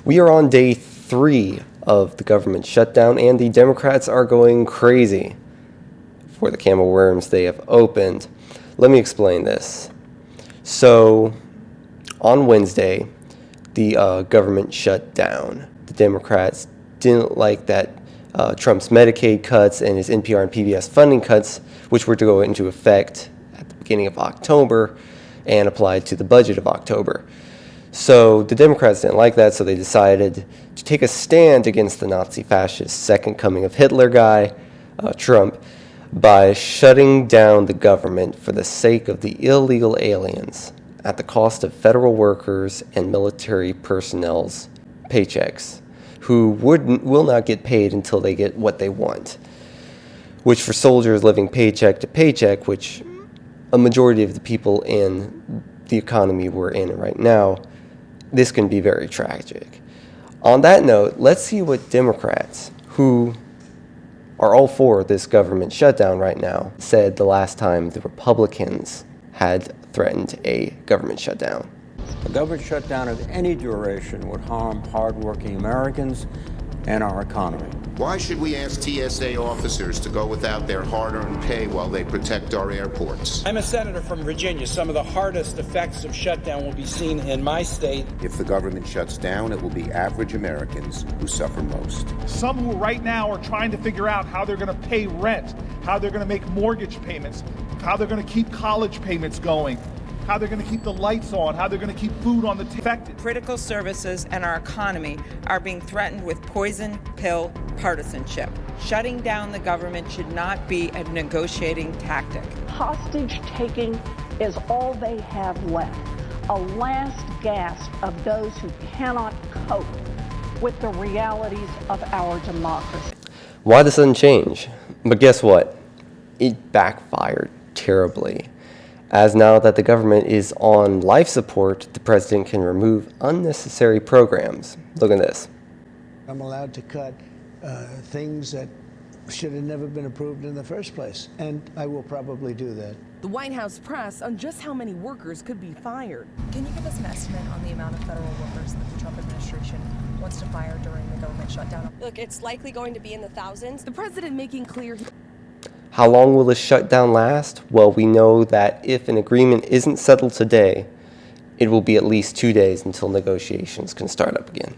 We are on day 3 of the government shutdown, and the Democrats are going crazy. For the camel worms they have opened. Let me explain this. So, on Wednesday, the government shut down. The Democrats didn't like that Trump's Medicaid cuts and his NPR and PBS funding cuts, which were to go into effect at the beginning of October and applied to the budget of October. So the Democrats didn't like that, so they decided to take a stand against the Nazi fascist second coming of Hitler guy, Trump, by shutting down the government for the sake of the illegal aliens at the cost of federal workers and military personnel's paychecks, who will not get paid until they get what they want, which for soldiers living paycheck to paycheck, which a majority of the people in the economy we're in right now, this can be very tragic. On that note, let's see what Democrats, who are all for this government shutdown right now, said the last time the Republicans had threatened a government shutdown. A government shutdown of any duration would harm hardworking Americans and our economy. Why should we ask TSA officers to go without their hard-earned pay while they protect our airports? I'm a senator from Virginia. Some of the hardest effects of shutdown will be seen in my state. If the government shuts down, it will be average Americans who suffer most. Some who right now are trying to figure out how they're going to pay rent, how they're going to make mortgage payments, how they're going to keep college payments going, how they're going to keep the lights on, how they're going to keep food on the table. Critical services and our economy are being threatened with poison pill partisanship. Shutting down the government should not be a negotiating tactic. Hostage taking is all they have left, a last gasp of those who cannot cope with the realities of our democracy. Why the sudden change? But guess what? It backfired terribly. As now that the government is on life support, the president can remove unnecessary programs. Look at this. I'm allowed to cut things that should have never been approved in the first place, and I will probably do that. The White House press on just how many workers could be fired. Can you give us an estimate on the amount of federal workers that the Trump administration wants to fire during the government shutdown? Look, it's likely going to be in the thousands. The president making clear. How long will this shutdown last? Well, we know that if an agreement isn't settled today, it will be at least 2 days until negotiations can start up again.